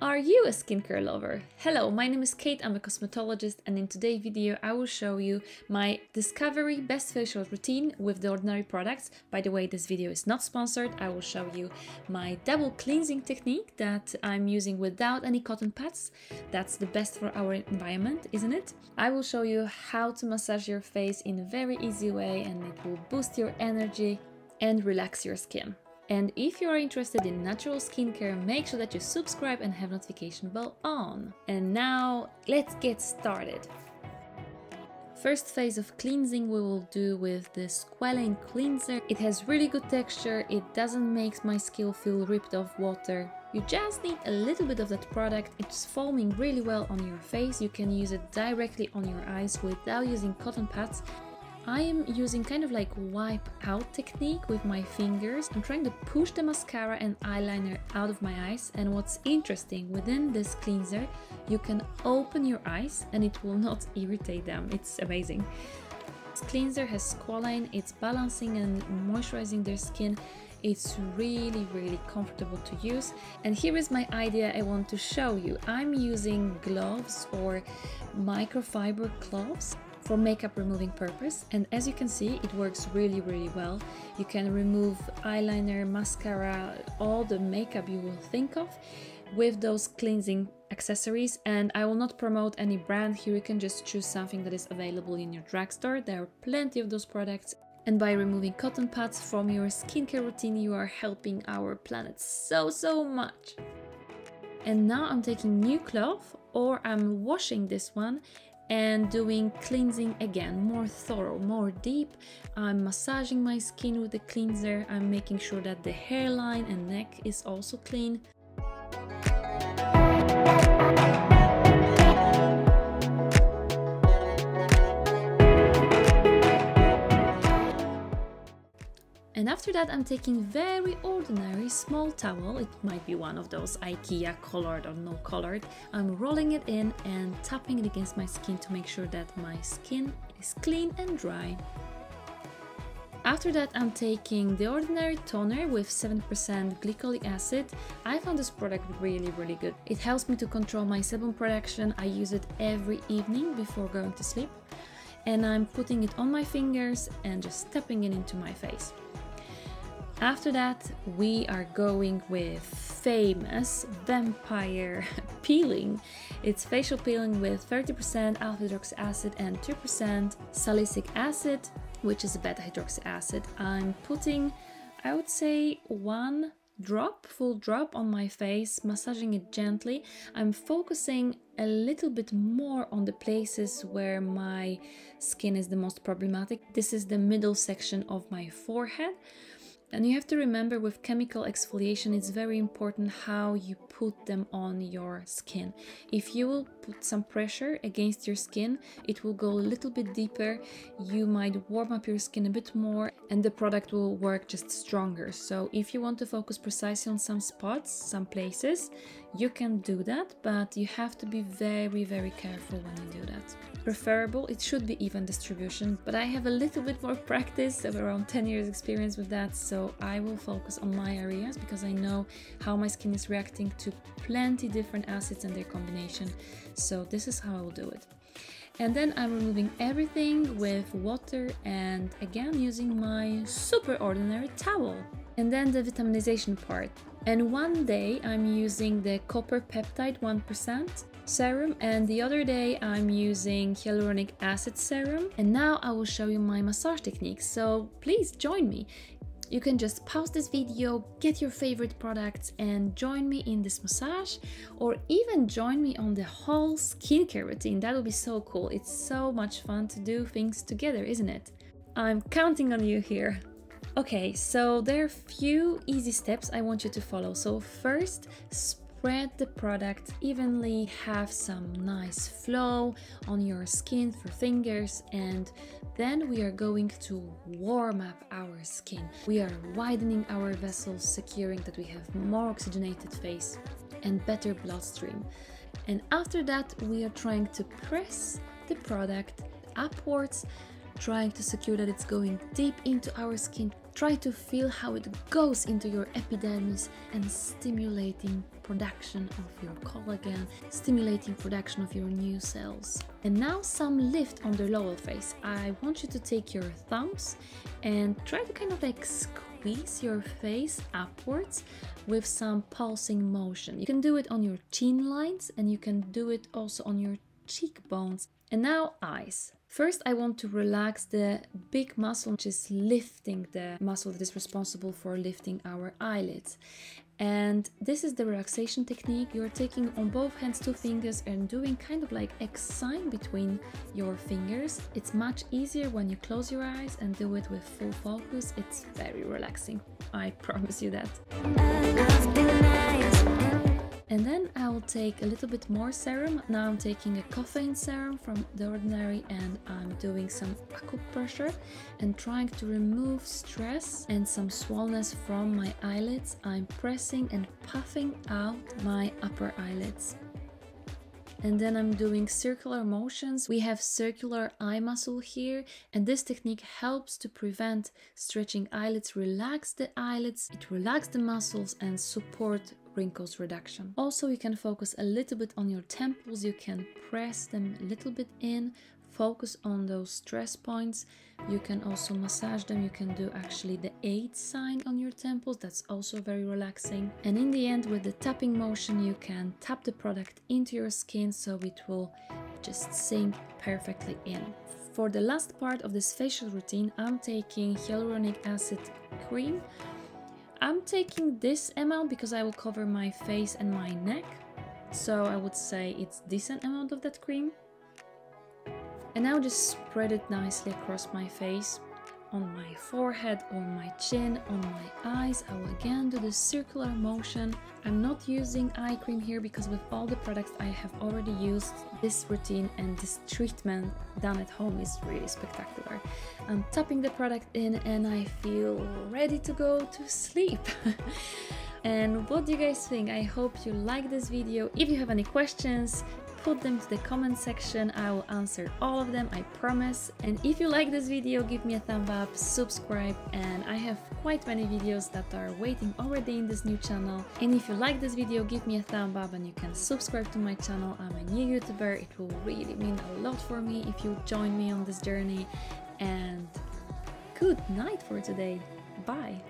Are you a skincare lover? Hello, my name is Kate, I'm a cosmetologist, and in today's video I will show you my Discovery Best Facial Routine with The Ordinary products. By the way, this video is not sponsored. I will show you my double cleansing technique that I'm using without any cotton pads. That's the best for our environment, isn't it? I will show you how to massage your face in a very easy way, and it will boost your energy and relax your skin. And if you are interested in natural skincare, make sure that you subscribe and have notification bell on. And now let's get started. First phase of cleansing we will do with the squalane cleanser. It has really good texture, it doesn't make my skin feel ripped off water. You just need a little bit of that product. It's foaming really well on your face. You can use it directly on your eyes without using cotton pads. I am using kind of like wipe out technique with my fingers. I'm trying to push the mascara and eyeliner out of my eyes, and what's interesting, within this cleanser you can open your eyes and it will not irritate them. It's amazing. This cleanser has squalane, it's balancing and moisturizing their skin. It's really comfortable to use, and here is my idea I want to show you. I'm using gloves or microfiber gloves for makeup removing purpose, and as you can see it works really well. You can remove eyeliner, mascara, all the makeup you will think of with those cleansing accessories. And I will not promote any brand here, you can just choose something that is available in your drugstore. There are plenty of those products, and by removing cotton pads from your skincare routine you are helping our planet so much. And now I'm taking new cloth, or I'm washing this one and doing cleansing again, more thorough, more deep. I'm massaging my skin with the cleanser. I'm making sure that the hairline and neck is also clean. And after that I'm taking very ordinary small towel, it might be one of those IKEA colored or no colored. I'm rolling it in and tapping it against my skin to make sure that my skin is clean and dry. After that I'm taking the Ordinary toner with 7% glycolic acid. I found this product really good. It helps me to control my sebum production. I use it every evening before going to sleep. And I'm putting it on my fingers and just tapping it into my face. After that we are going with famous vampire peeling. It's facial peeling with 30% alpha hydroxy acid and 2% salicylic acid, which is a beta hydroxy acid. I'm putting, I would say, one drop, full drop on my face, massaging it gently. I'm focusing a little bit more on the places where my skin is the most problematic. This is the middle section of my forehead. And you have to remember, with chemical exfoliation it's very important how you put them on your skin. If you will put some pressure against your skin, it will go a little bit deeper, you might warm up your skin a bit more, and the product will work just stronger. So if you want to focus precisely on some spots, some places, you can do that, but you have to be very careful when you do that. Preferable, it should be even distribution, but I have a little bit more practice, of around 10 years experience with that, so I will focus on my areas because I know how my skin is reacting to plenty different acids and their combination. So this is how I will do it. And then I'm removing everything with water and again using my super ordinary towel. And then the vitaminization part. And one day I'm using the copper peptide 1% serum, and the other day I'm using hyaluronic acid serum. And now I will show you my massage techniques, so please join me. You can just pause this video, get your favorite products and join me in this massage, or even join me on the whole skincare routine. That would be so cool. It's so much fun to do things together, isn't it? I'm counting on you here. Okay, so there are a few easy steps I want you to follow. So first, spread the product evenly, have some nice flow on your skin through fingers, and then we are going to warm up our skin. We are widening our vessels, securing that we have more oxygenated face and better bloodstream. And after that we are trying to press the product upwards, trying to secure that it's going deep into our skin, Try to feel how it goes into your epidermis and stimulating production of your collagen, stimulating production of your new cells. And now some lift on the lower face. I want you to take your thumbs and try to kind of like squeeze your face upwards with some pulsing motion. You can do it on your chin lines and you can do it also on your cheekbones. And now eyes. First, I want to relax the big muscle, which is lifting the muscle that is responsible for lifting our eyelids. And this is the relaxation technique. You're taking on both hands 2 fingers and doing kind of like X sign between your fingers. It's much easier when you close your eyes and do it with full focus. It's very relaxing. I promise you that. And then I will take a little bit more serum. Now I'm taking a caffeine serum from The Ordinary and I'm doing some acupressure and trying to remove stress and some swollenness from my eyelids. I'm pressing and puffing out my upper eyelids. And then I'm doing circular motions. We have circular eye muscle here, and this technique helps to prevent stretching eyelids, relax the eyelids, it relaxes the muscles and support wrinkles reduction. Also, you can focus a little bit on your temples. You can press them a little bit in, focus on those stress points. You can also massage them. You can do actually the 8 sign on your temples. That's also very relaxing. And in the end, with the tapping motion, you can tap the product into your skin so it will just sink perfectly in. For the last part of this facial routine, I'm taking hyaluronic acid cream. I'm taking this amount because I will cover my face and my neck. So I would say it's a decent amount of that cream. And now just spread it nicely across my face, on my forehead, on my chin, on my eyes. I will again do the circular motion. I'm not using eye cream here because with all the products I have already used, this routine and this treatment done at home is really spectacular. I'm tapping the product in and I feel ready to go to sleep. And what do you guys think? I hope you like this video. If you have any questions, put them to the comment section. I will answer all of them, I promise. And if you like this video, give me a thumb up, subscribe, and I have quite many videos that are waiting already in this new channel. And if you like this video, give me a thumb up and you can subscribe to my channel. I'm a new YouTuber. It will really mean a lot for me if you join me on this journey. And good night for today. Bye.